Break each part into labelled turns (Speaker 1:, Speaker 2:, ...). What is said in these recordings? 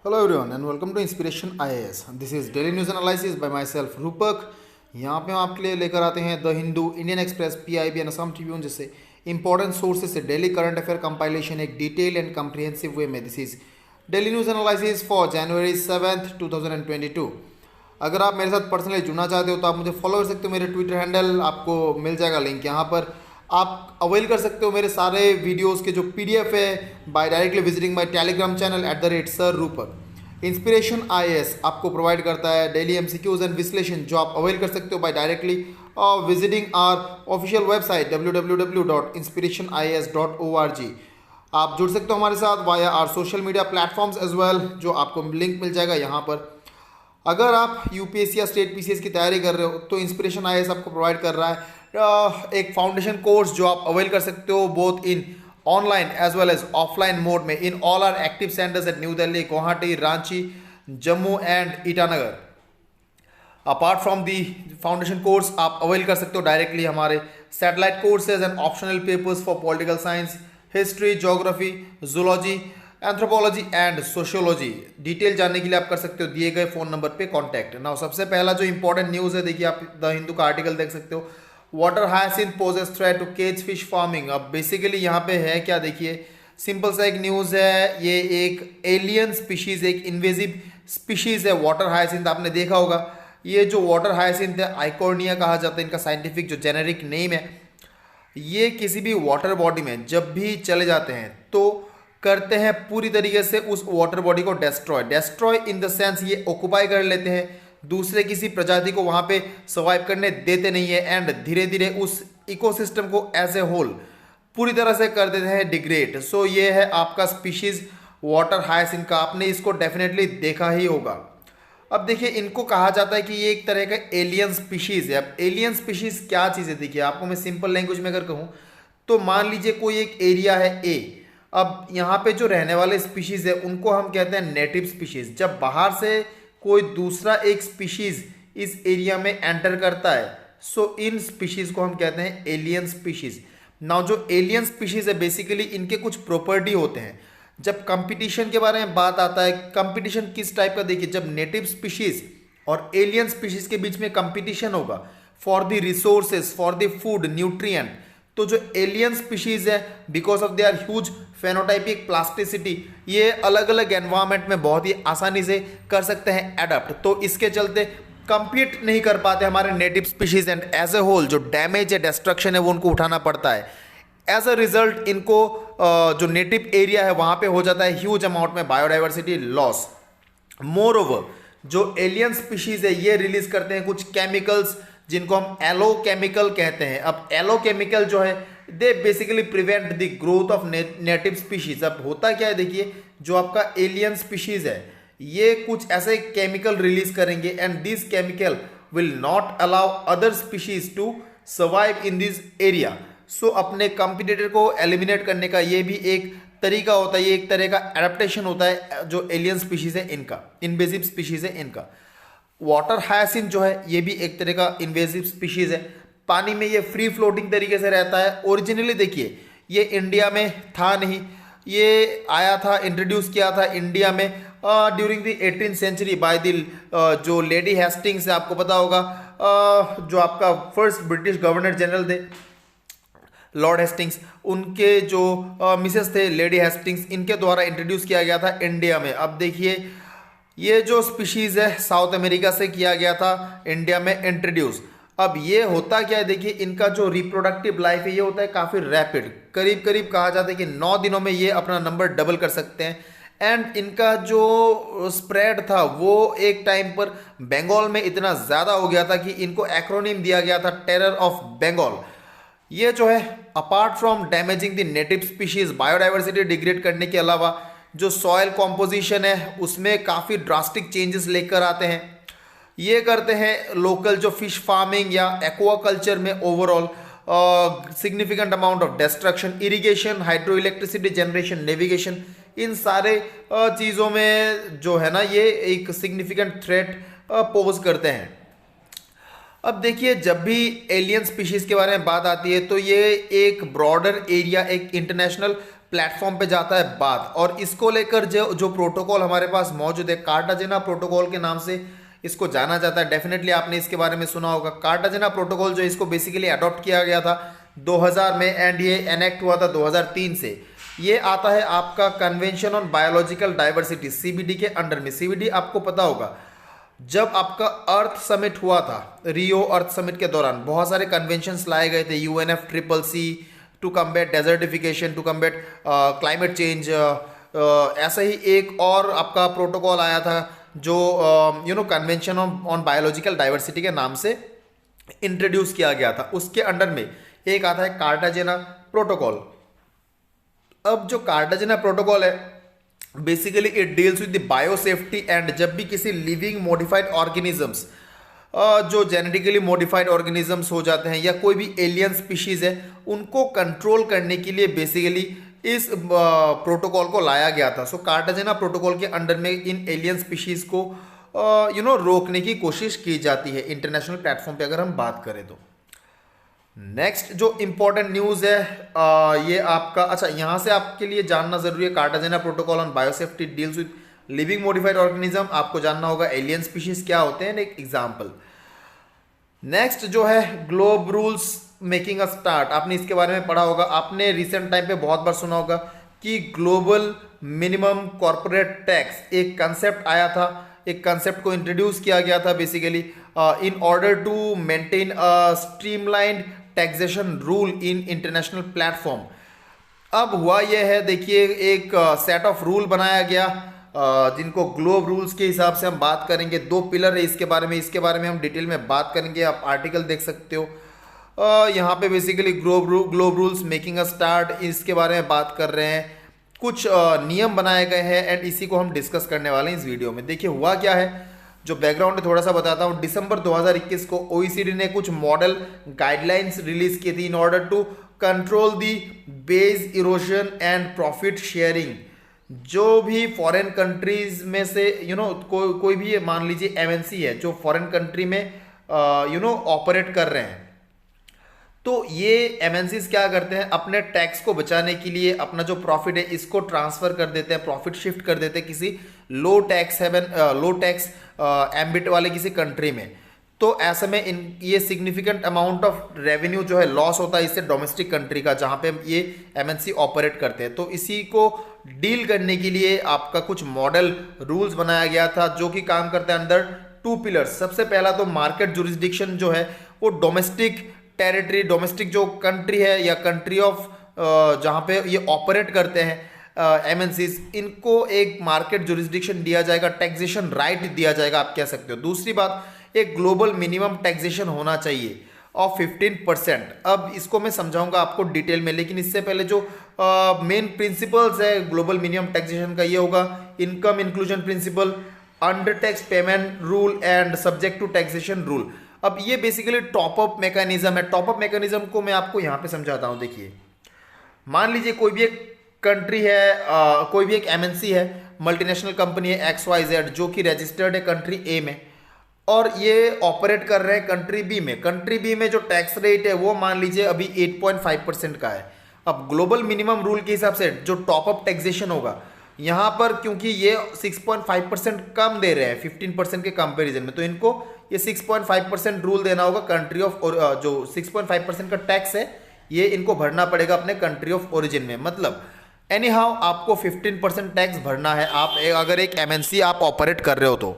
Speaker 1: Hello everyone and welcome to Inspiration IAS. This is Daily News Analysis by myself रूपक। यहाँ पे हम आपके लिए लेकर आते हैं the Hindu, Indian express, PIB and Assam Tribune जैसे इंपॉर्टेंट सोर्सेज से डेली करंट अफेयर कंपाइलेशन एक डिटेल एंड कम्प्रिहेंसिव वे में। This is daily news analysis for January 7th 2022। अगर आप मेरे साथ पर्सनली जुड़ना चाहते हो तो आप मुझे फॉलो कर सकते हो। मेरे ट्विटर हैंडल आपको मिल जाएगा लिंक यहाँ पर। आप अवेल कर सकते हो मेरे सारे वीडियोस के जो पीडीएफ है by directly visiting my Telegram channel @sir Rupak. Inspiration IAS आपको प्रोवाइड करता है डेली एमसीक्यूज एंड विश्लेषण जो आप अवेल कर सकते हो by directly visiting our official website www.inspirationias.org। आप जुड़ सकते हो हमारे साथ via our social media platforms as well, जो आपको लिंक मिल जाएगा यहाँ पर। अगर आप यूपीएससी या स्टेट पीसीएस की तैयारी कर रहे हो तो इंस्पिरेशन आईएएस आपको प्रोवाइड कर रहा है एक फाउंडेशन कोर्स जो आप अवेल कर सकते हो both in online as well as offline mode में in all our active centres at new Delhi, Guwahati, Ranchi, Jammu and Itanagar. Apart from the foundation course आप अवेल कर सकते हो डायरेक्टली हमारे satellite courses and optional papers for political science, history, geography, zoology, anthropology and sociology. Detail जानने के लिए आप कर सकते हो दिए गए फोन नंबर पे कांटेक्ट नाउ। सबसे पहला जो इंपॉर्टेंट न्यूज़ है, देखिए आप द हिंदू का आर्टिकल देख सकते हो, water hyacinth poses threat to cage fish farming. अब बेसिकली यहाँ पे है क्या, देखिए सिंपल सा एक न्यूज़ है। ये एक एलियन स्पीशीज, एक इन्वेजिव स्पीशीज है वाटर हायसिंथ। आपने देखा होगा ये जो वाटर हायसिंथ है आइकोर्निया कहा जाता है इनका साइंटिफिक जो जेनेरिक नेम है। ये किसी भी वाटर बॉडी में जब भी चले जाते हैं तो करते हैं पूरी तरीके से उस वाटर बॉडी को डिस्ट्रॉय इन द सेंस ये ऑक्युपाई कर लेते हैं, दूसरे किसी प्रजाति को वहां पे सर्वाइव करने देते नहीं है एंड धीरे धीरे उस इकोसिस्टम को एज ए होल पूरी तरह से कर देते हैं डिग्रेड। सो ये है आपका स्पीशीज वाटर हायसिंथ का। आपने इसको डेफिनेटली देखा ही होगा। अब देखिए इनको कहा जाता है कि ये एक तरह का एलियन स्पीशीज है। अब एलियन स्पीशीज क्या चीज़ है, देखिए आपको मैं सिंपल लैंग्वेज में अगर कहूँ तो मान लीजिए कोई एक एरिया है ए। अब यहाँ पे जो रहने वाले स्पीशीज है उनको हम कहते हैं नेटिव स्पीशीज। जब बाहर से कोई दूसरा एक स्पीशीज इस एरिया में एंटर करता है सो इन स्पीशीज को हम कहते हैं एलियन स्पीशीज। नाउ जो एलियन स्पीशीज है बेसिकली इनके कुछ प्रॉपर्टी होते हैं। जब कंपटीशन के बारे में बात आता है, कंपटीशन किस टाइप का, देखिए जब नेटिव स्पीशीज और एलियन स्पीशीज के बीच में कंपटीशन होगा for the resources, for the food, nutrient, तो जो एलियन स्पीशीज है because of their huge phenotypic plasticity ये अलग अलग एनवायरमेंट में बहुत ही आसानी से कर सकते हैं एडप्ट। तो इसके चलते कंपीट नहीं कर पाते हमारे native species and as a whole जो डैमेज है, डिस्ट्रक्शन है वो उनको उठाना पड़ता है। एज अ रिजल्ट इनको जो नेटिव एरिया है वहां पे हो जाता है ह्यूज अमाउंट में बायोडाइवर्सिटी लॉस। मोर ओवर जो एलियन स्पीशीज है ये रिलीज करते हैं कुछ केमिकल्स जिनको हम एलो केमिकल कहते हैं। अब एलो केमिकल जो है they basically prevent the growth of native species. अब होता क्या है, देखिए जो आपका एलियन स्पीशीज है ये कुछ ऐसे केमिकल रिलीज करेंगे and this chemical will not allow other species to survive in this area. So अपने कंपिटिटर को एलिमिनेट करने का ये भी एक तरीका होता है, ये एक तरह का एडेप्टेशन होता है जो एलियन स्पीशीज है इनका, इन्वेजिव स्पीशीज है इनका। वाटर हायसिंथ जो है ये भी एक तरह का इन्वेजिव स्पीशीज है। पानी में ये फ्री फ्लोटिंग तरीके से रहता है। ओरिजिनली देखिए ये इंडिया में था नहीं, ये आया था, इंट्रोड्यूस किया था इंडिया में during the 18th century by the जो लेडी हेस्टिंग्स है, आपको पता होगा जो आपका फर्स्ट ब्रिटिश गवर्नर जनरल थे लॉर्ड हेस्टिंग्स, उनके जो मिसेस थे लेडी हेस्टिंग्स, इनके द्वारा इंट्रोड्यूस किया गया था इंडिया में। अब देखिए ये जो स्पीशीज है साउथ अमेरिका से किया गया था इंडिया में इंट्रोड्यूस। अब ये होता क्या है, देखिए इनका जो रिप्रोडक्टिव लाइफ है ये होता है काफ़ी रैपिड, करीब करीब कहा जाता है कि 9 दिनों में ये अपना नंबर डबल कर सकते हैं। एंड इनका जो स्प्रेड था वो एक टाइम पर बंगाल में इतना ज़्यादा हो गया था कि इनको एक्रोनिम दिया गया था टेरर ऑफ बंगाल। ये जो है apart from damaging the native species, biodiversity degrade करने के अलावा जो सॉयल कॉम्पोजिशन है उसमें काफ़ी ड्रास्टिक चेंजेस लेकर आते हैं। ये करते हैं लोकल जो फिश फार्मिंग या एक्वाकल्चर में overall significant amount of destruction, irrigation, hydro electricity generation, navigation, इन सारे चीज़ों में जो है ना ये एक सिग्निफिकेंट थ्रेट पोज करते हैं। अब देखिए जब भी एलियन स्पीशीज के बारे में बात आती है तो ये एक ब्रॉडर एरिया, एक इंटरनेशनल प्लेटफॉर्म पे जाता है बात, और इसको लेकर जो जो प्रोटोकॉल हमारे पास मौजूद है, कार्टाजेना प्रोटोकॉल के नाम से इसको जाना जाता है। डेफिनेटली आपने इसके बारे में सुना होगा। कार्टाजेना प्रोटोकॉल जो इसको बेसिकली अडॉप्ट किया गया था 2000 में, एंड ये एनेक्ट हुआ था 2003 से। ये आता है आपका convention on biological diversity, CBD के अंडर में। सीबीडी आपको पता होगा, जब आपका अर्थ समिट हुआ था, रियो अर्थ समिट के दौरान बहुत सारे कन्वेंशंस लाए गए थे, UNFCCC to combat desertification, to combat climate change. ऐसा ही एक और आपका प्रोटोकॉल आया था जो कन्वेंशन ऑन बायोलॉजिकल डाइवर्सिटी के नाम से इंट्रोड्यूस किया गया था। उसके अंडर में एक आता है कार्टाजेना प्रोटोकॉल। अब जो कार्टाजेना प्रोटोकॉल है, basically it deals with the biosafety and जब भी किसी लिविंग मॉडिफाइड ऑर्गेनिजम्स, जो जेनेटिकली मॉडिफाइड ऑर्गेनिजम्स हो जाते हैं या कोई भी एलियन स्पीशीज है, उनको कंट्रोल करने के लिए बेसिकली इस प्रोटोकॉल को लाया गया था। सो कार्टाजेना प्रोटोकॉल के अंडर में इन एलियन स्पीशीज को रोकने की कोशिश की जाती है इंटरनेशनल प्लेटफॉर्म पे, अगर हम बात करें तो। नेक्स्ट जो इंपॉर्टेंट न्यूज़ है ये आपका, अच्छा यहाँ से आपके लिए जानना जरूरी है, Cartagena protocol on biosafety deals with living modified organism. आपको जानना होगा एलियन स्पीशीज क्या होते हैं, एक एग्जाम्पल। नेक्स्ट जो है globe rules making a start, आपने इसके बारे में पढ़ा होगा। आपने रिसेंट टाइम पे बहुत बार सुना होगा कि ग्लोबल मिनिमम कॉर्पोरेट टैक्स एक कंसेप्ट आया था, एक कंसेप्ट को इंट्रोड्यूस किया गया था basically in order to maintain a streamlined taxation rule in international platform. अब हुआ यह है, देखिए एक सेट ऑफ रूल बनाया गया जिनको ग्लोब रूल्स के हिसाब से हम बात करेंगे। दो पिलर है इसके बारे में हम डिटेल में बात करेंगे। आप आर्टिकल देख सकते हो यहाँ पे, basically globe rules making a start, इसके बारे में बात कर रहे हैं। कुछ नियम बनाए गए हैं एंड इसी को हम डिस्कस करने वाले हैं इस वीडियो में। देखिए हुआ क्या है, जो बैकग्राउंड थोड़ा सा बताता हूँ। दिसंबर 2021 को OECD ने कुछ मॉडल गाइडलाइंस रिलीज की थी in order to control the base erosion and profit sharing. जो भी फॉरेन कंट्रीज में से कोई भी मान लीजिए MNC है जो फॉरेन कंट्री में ऑपरेट कर रहे हैं, तो ये MNCs क्या करते हैं, अपने टैक्स को बचाने के लिए अपना जो प्रॉफिट है इसको ट्रांसफर कर देते हैं, प्रॉफिट शिफ्ट कर देते हैं किसी लो टैक्स एम्बिट वाले किसी कंट्री में। तो ऐसे में ये सिग्निफिकेंट अमाउंट ऑफ रेवेन्यू जो है लॉस होता है इससे डोमेस्टिक कंट्री का, जहां पे ये MNC ऑपरेट करते हैं। तो इसी को डील करने के लिए आपका कुछ मॉडल रूल्स बनाया गया था जो कि काम करते हैं अंडर 2 पिलर्स। सबसे पहला तो मार्केट जुरिस्डिक्शन जो है वो डोमेस्टिक टेरिटरी, डोमेस्टिक जो कंट्री है या कंट्री ऑफ जहाँ पे ये ऑपरेट करते हैं MNCs, इनको एक मार्केट जुरिस्डिक्शन दिया जाएगा, टैक्सेशन राइट दिया जाएगा, आप कह सकते हो। दूसरी बात, एक ग्लोबल मिनिमम टैक्सेशन होना चाहिए ऑफ 15%। अब इसको मैं समझाऊंगा आपको डिटेल में, लेकिन इससे पहले जो मेन प्रिंसिपल्स है ग्लोबल मिनिमम टैक्सेशन का, ये होगा income inclusion principle, under tax payment rule and subject to taxation rule. अब ये बेसिकली टॉपअप मैकेनिज्म है। टॉपअप मैकेनिज्म को मैं आपको यहाँ पे समझाता हूँ। देखिए मान लीजिए कोई भी एक कंट्री है, कोई भी एक MNC है, मल्टीनेशनल कंपनी है XYZ जो कि रजिस्टर्ड है कंट्री A में, और ये ऑपरेट कर रहे हैं कंट्री B में। कंट्री B में जो टैक्स रेट है वो मान लीजिए अभी 8.5% का है। अब ग्लोबल मिनिमम रूल के हिसाब से जो टॉपअप टैक्सेशन होगा यहाँ पर, क्योंकि ये 6.5% कम दे रहे हैं 15% के कंपेरिजन में, तो इनको ये 6.5% रूल देना होगा कंट्री ऑफ, जो 6.5% का टैक्स है ये इनको भरना पड़ेगा अपने कंट्री ऑफ ओरिजिन में। मतलब एनी हाउ आपको 15% टैक्स भरना है आप अगर एक MNC आप ऑपरेट कर रहे हो तो।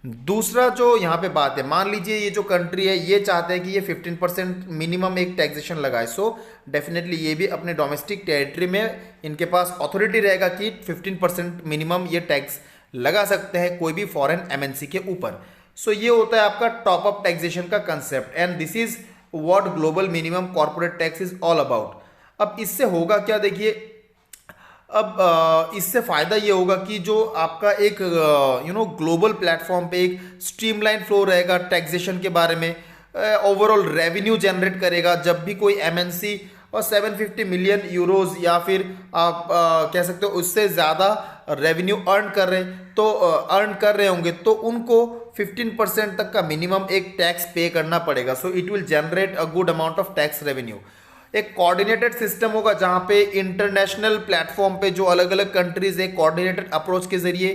Speaker 1: दूसरा जो यहाँ पे बात है, मान लीजिए ये जो कंट्री है ये चाहते हैं कि ये 15% मिनिमम एक टैक्सेशन लगाए। सो डेफिनेटली ये भी अपने डोमेस्टिक टेरिटरी में इनके पास अथॉरिटी रहेगा कि 15% मिनिमम ये टैक्स लगा सकते हैं कोई भी फॉरेन MNC के ऊपर। सो ये होता है आपका टॉप अप टैक्सेशन का concept, and this is what global minimum corporate tax is all about. अब इससे होगा क्या, देखिए अब इससे फायदा ये होगा कि जो आपका एक ग्लोबल प्लेटफॉर्म पे एक स्ट्रीमलाइन फ्लो रहेगा टैक्सेशन के बारे में, ओवरऑल रेवेन्यू जनरेट करेगा। जब भी कोई MNC और 750 मिलियन यूरोज या फिर आप कह सकते हो उससे ज़्यादा रेवेन्यू अर्न कर रहे होंगे, तो उनको 15% तक का मिनिमम एक टैक्स पे करना पड़ेगा। So it will generate a good amount of tax revenue. एक कोऑर्डिनेटेड सिस्टम होगा जहां पे इंटरनेशनल प्लेटफॉर्म पे जो अलग अलग कंट्रीज है कोऑर्डिनेटेड अप्रोच के जरिए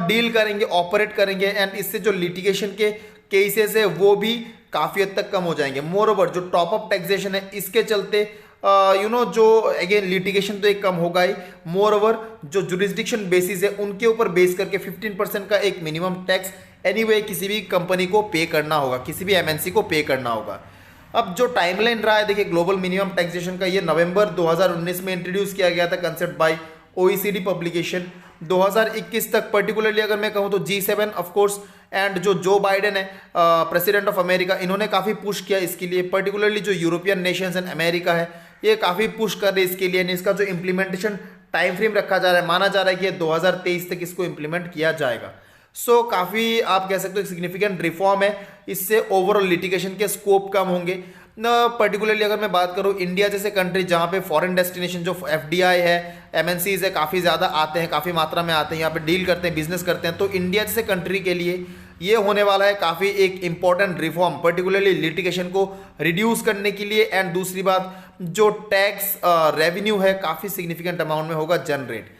Speaker 1: डील करेंगे, ऑपरेट करेंगे, एंड इससे जो लिटिगेशन के केसेस है वो भी काफ़ी हद तक कम हो जाएंगे। मोर ओवर जो टॉप अप टैक्सेशन है इसके चलते जो अगेन लिटिगेशन तो एक कम होगा ही, मोर ओवर जो जुरिस्डिक्शन बेसिस है उनके ऊपर बेस करके 15% का एक मिनिमम टैक्स एनीवे किसी भी कंपनी को पे करना होगा, किसी भी एमएनसी को पे करना होगा। अब जो टाइमलाइन रहा है देखिए ग्लोबल मिनिमम टैक्सेशन का, ये नवंबर 2019 में इंट्रोड्यूस किया गया था कंसेप्ट बाय ओईसीडी पब्लिकेशन। 2021 तक पर्टिकुलरली अगर मैं कहूँ तो G7 of course and Joe Biden है प्रेसिडेंट ऑफ अमेरिका, इन्होंने काफ़ी पुश किया इसके लिए। पर्टिकुलरली जो यूरोपियन नेशंस एंड अमेरिका है ये काफ़ी पुश कर रहे हैं इसके लिए। इसका जो इम्प्लीमेंटेशन टाइम फ्रेम रखा जा रहा है, माना जा रहा है कि 2023 तक इसको इम्प्लीमेंट किया जाएगा। सो काफ़ी आप कह सकते हो सिग्निफिकेंट रिफॉर्म है, इससे ओवरऑल लिटिगेशन के स्कोप कम होंगे। पर्टिकुलरली अगर मैं बात करूं इंडिया जैसे कंट्री जहां पे फॉरेन डेस्टिनेशन जो एफडीआई है, एमएनसीज है, काफ़ी ज़्यादा आते हैं, काफ़ी मात्रा में आते हैं, यहाँ पे डील करते हैं, बिजनेस करते हैं, तो इंडिया जैसे कंट्री के लिए ये होने वाला है काफ़ी एक इंपॉर्टेंट रिफॉर्म, पर्टिकुलरली लिटिगेशन को रिड्यूस करने के लिए। एंड दूसरी बात जो टैक्स रेवेन्यू है काफ़ी सिग्निफिकेंट अमाउंट में होगा जनरेट।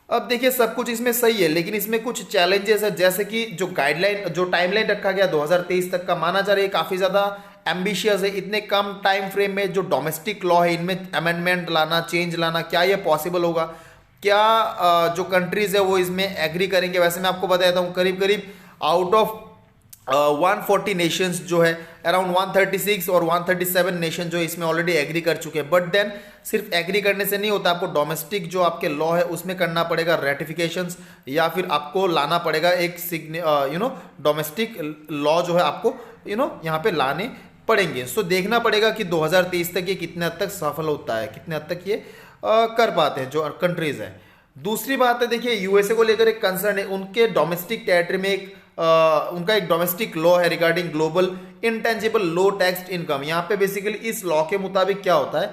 Speaker 1: अब देखिए सब कुछ इसमें सही है, लेकिन इसमें कुछ चैलेंजेस है, जैसे कि जो गाइडलाइन जो टाइमलाइन रखा गया 2023 तक का, माना जा रहा है काफ़ी ज़्यादा एम्बिशियस है। इतने कम टाइम फ्रेम में जो डोमेस्टिक लॉ है इनमें अमेंडमेंट लाना, चेंज लाना, क्या ये पॉसिबल होगा? क्या जो कंट्रीज़ है वो इसमें एग्री करेंगे? वैसे मैं आपको बताता हूँ करीब करीब आउट ऑफ 140 नेशंस जो है अराउंड 136 और 137 नेशन जो इसमें ऑलरेडी एग्री कर चुके हैं। बट देन सिर्फ एग्री करने से नहीं होता, आपको डोमेस्टिक जो आपके लॉ है उसमें करना पड़ेगा रेटिफिकेशंस, या फिर आपको लाना पड़ेगा एक डोमेस्टिक लॉ जो है आपको यहाँ पे लाने पड़ेंगे। सो देखना पड़ेगा कि 2023 तक ये कितने हद तक सफल होता है, कितने हद तक ये कर पाते हैं जो कंट्रीज हैं। दूसरी बात है देखिए यूएसए को लेकर एक कंसर्न है, उनके डोमेस्टिक टेरिटरी में एक उनका एक डोमेस्टिक लॉ है रिगार्डिंग ग्लोबल इंटेंजिबल लो टैक्स्ड इनकम। यहाँ पे बेसिकली इस लॉ के मुताबिक क्या होता है,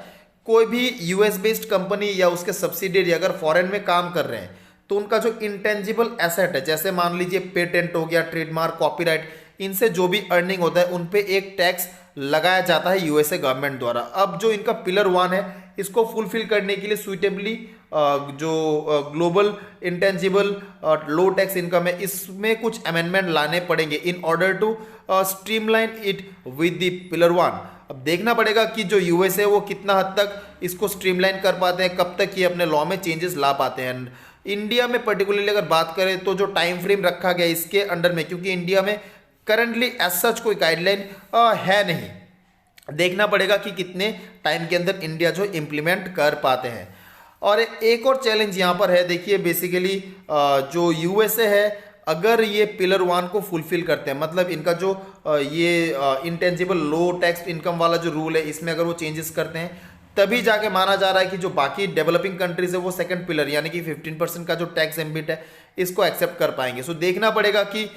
Speaker 1: कोई भी यूएस बेस्ड कंपनी या उसके सब्सिडियरी अगर फॉरेन में काम कर रहे हैं तो उनका जो इंटेंजिबल एसेट है, जैसे मान लीजिए पेटेंट हो गया, ट्रेडमार्क, कॉपीराइट, इनसे जो भी अर्निंग होता है उन पे एक टैक्स लगाया जाता है यूएसए गवर्नमेंट द्वारा। अब जो इनका पिलर 1 है इसको फुलफिल करने के लिए सुइटेबली जो global intangible low tax income है इसमें कुछ अमेंडमेंट लाने पड़ेंगे in order to streamline it with the pillar 1। अब देखना पड़ेगा कि जो यूएसए वो कितना हद तक इसको स्ट्रीमलाइन कर पाते हैं, कब तक ये अपने लॉ में चेंजेस ला पाते हैं। इंडिया में पर्टिकुलरली अगर बात करें तो जो टाइम फ्रेम रखा गया इसके अंडर में, क्योंकि इंडिया में करंटली एज सच कोई गाइडलाइन है नहीं, देखना पड़ेगा कि कितने टाइम के अंदर इंडिया जो इम्प्लीमेंट कर पाते हैं। और एक और चैलेंज यहाँ पर है, देखिए बेसिकली जो यूएसए है अगर ये पिलर 1 को फुलफिल करते हैं, मतलब इनका जो ये इंटेंजिबल लो टैक्स इनकम वाला जो रूल है इसमें अगर वो चेंजेस करते हैं तभी जाके माना जा रहा है कि जो बाकी डेवलपिंग कंट्रीज है वो सेकंड पिलर यानी कि 15% का जो टैक्स एम्बिट है इसको एक्सेप्ट कर पाएंगे। सो देखना पड़ेगा कि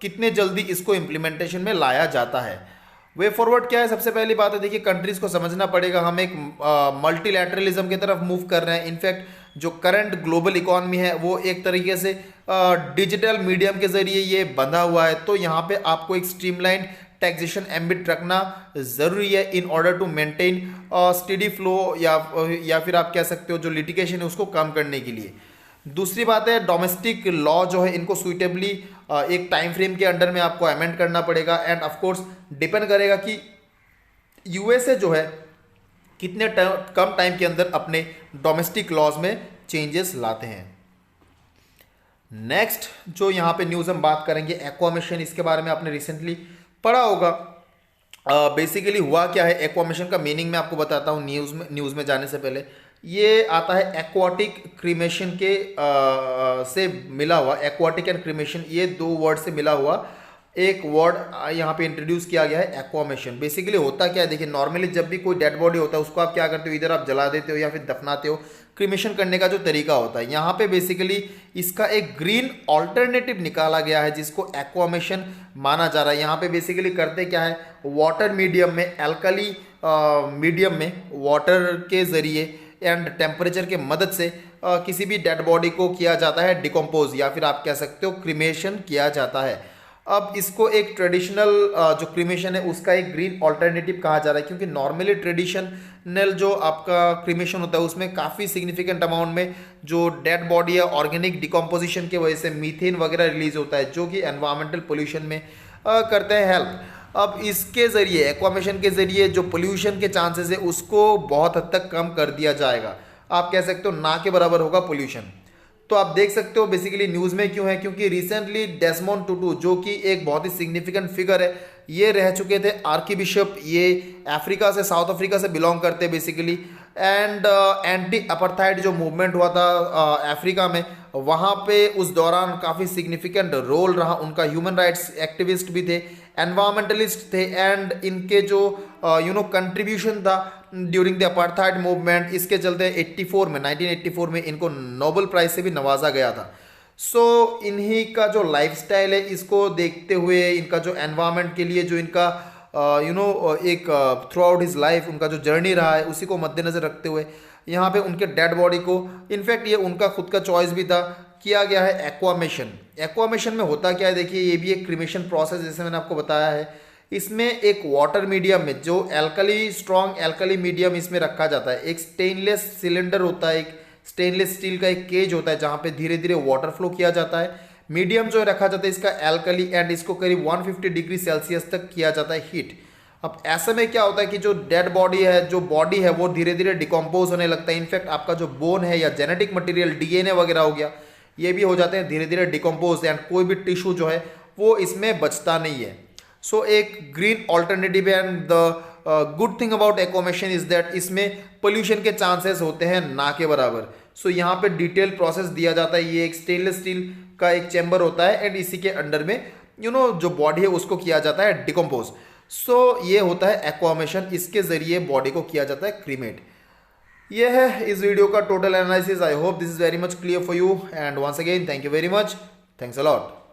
Speaker 1: कितने जल्दी इसको इम्प्लीमेंटेशन में लाया जाता है। वे फॉरवर्ड क्या है, सबसे पहली बात है देखिए कंट्रीज को समझना पड़ेगा हम एक मल्टीलैटरलिज्म की तरफ मूव कर रहे हैं। इनफैक्ट जो करंट ग्लोबल इकोनॉमी है वो एक तरीके से डिजिटल मीडियम के जरिए ये बंधा हुआ है, तो यहाँ पे आपको एक स्ट्रीमलाइन टैक्सेशन एम्बिट रखना जरूरी है in order to maintain steady flow या फिर आप कह सकते हो जो लिटिगेशन है उसको कम करने के लिए। दूसरी बात है डोमेस्टिक लॉ जो है इनको सुइटेबली एक टाइम फ्रेम के अंडर में आपको अमेंड करना पड़ेगा। एंड ऑफ कोर्स डिपेंड करेगा कि यूएसए जो है कितने कम टाइम के अंदर अपने डोमेस्टिक लॉज में चेंजेस लाते हैं। नेक्स्ट जो यहाँ पे न्यूज़ हम बात करेंगे एक्वामिशन, इसके बारे में आपने रिसेंटली पढ़ा होगा। बेसिकली हुआ क्या है, एक्वामिशन का मीनिंग मैं आपको बताता हूँ न्यूज़ में जाने से पहले। ये आता है एक्वाटिक क्रीमेशन के से मिला हुआ, एक्वाटिक एंड क्रीमेशन ये दो वर्ड से मिला हुआ एक वर्ड यहाँ पे इंट्रोड्यूस किया गया है एक्वामेशन। बेसिकली होता क्या है देखिए, नॉर्मली जब भी कोई डेड बॉडी होता है उसको आप क्या करते हो, इधर आप जला देते हो या फिर दफनाते हो। क्रीमेशन करने का जो तरीका होता है यहाँ पे बेसिकली इसका एक ग्रीन ऑल्टरनेटिव निकाला गया है जिसको एक्वामेशन माना जा रहा है। यहाँ पे बेसिकली करते क्या है, वाटर मीडियम में, एल्कली मीडियम में वाटर के जरिए एंड टेम्परेचर के मदद से किसी भी डेड बॉडी को किया जाता है डिकम्पोज या फिर आप कह सकते हो क्रीमेशन किया जाता है। अब इसको एक ट्रेडिशनल जो क्रीमेशन है उसका एक ग्रीन ऑल्टरनेटिव कहा जा रहा है, क्योंकि नॉर्मली ट्रेडिशनल जो आपका क्रीमेशन होता है उसमें काफ़ी सिग्निफिकेंट अमाउंट में जो डेड बॉडी है ऑर्गेनिक डिकम्पोजिशन की वजह से मीथेन वगैरह रिलीज होता है, जो कि एनवायरमेंटल पोल्यूशन में करते हैं हेल्प। अब इसके ज़रिए एक्वामेशन के ज़रिए जो पोल्यूशन के चांसेस है उसको बहुत हद तक कम कर दिया जाएगा। आप कह सकते हो ना के बराबर होगा पोल्यूशन। तो आप देख सकते हो बेसिकली न्यूज़ में क्यों है, क्योंकि रिसेंटली डेस्मोंड टुटू जो कि एक बहुत ही सिग्निफिकेंट फिगर है, ये रह चुके थे आर्की बिशप, ये अफ्रीका से, साउथ अफ्रीका से बिलोंग करते हैं बेसिकली। एंड एंटी अपार्थाइड जो मूवमेंट हुआ था अफ्रीका में, वहाँ पे उस दौरान काफ़ी सिग्निफिकेंट रोल रहा उनका। ह्यूमन राइट्स एक्टिविस्ट भी थे, एनवायरमेंटलिस्ट थे, एंड इनके जो कंट्रीब्यूशन था ड्यूरिंग द अपार्थाइड मूवमेंट, इसके चलते 1984 में इनको नोबेल प्राइज से भी नवाजा गया था। सो इन्हीं का जो लाइफस्टाइल है इसको देखते हुए, इनका जो एनवायरनमेंट के लिए जो इनका एक थ्रू आउट हिज लाइफ उनका जो जर्नी रहा है उसी को मद्देनज़र रखते हुए यहाँ पे उनके डेड बॉडी को, इनफैक्ट ये उनका खुद का चॉइस भी था, किया गया है एक्वामेशन। एक्वामेशन में होता क्या है, देखिए ये भी एक क्रीमेशन प्रोसेस जैसे मैंने आपको बताया है। इसमें एक वाटर मीडियम में जो एल्कली, स्ट्रॉन्ग एल्कली मीडियम इसमें रखा जाता है। एक स्टेनलेस सिलेंडर होता है, एक स्टेनलेस स्टील का एक केज होता है जहाँ पे धीरे धीरे वाटर फ्लो किया जाता है। मीडियम जो रखा जाता है इसका एल्कली, एंड इसको करीब 150 डिग्री सेल्सियस तक किया जाता है हीट। अब ऐसे में क्या होता है कि जो डेड बॉडी है, जो बॉडी है, वो धीरे धीरे डिकम्पोज होने लगता है। इनफैक्ट आपका जो बोन है या जेनेटिक मटेरियल डीएनए वगैरह हो गया, ये भी हो जाते हैं धीरे धीरे डिकम्पोज, एंड कोई भी टिश्यू जो है वो इसमें बचता नहीं है। सो एक ग्रीन ऑल्टरनेटिव है, and the good thing about aquamation is that इसमें पोल्यूशन के चांसेस होते हैं ना के बराबर। सो यहाँ पे डिटेल प्रोसेस दिया जाता है। ये एक स्टेनलेस स्टील का एक चैम्बर होता है, एंड इसी के अंडर में जो बॉडी है उसको किया जाता है डिकम्पोज। सो ये होता है एक्वामेशन, इसके जरिए बॉडी को किया जाता है क्रीमेट। ये है इस वीडियो का total analysis. I hope this is very much clear for you, and once again thank you very much, thanks a lot.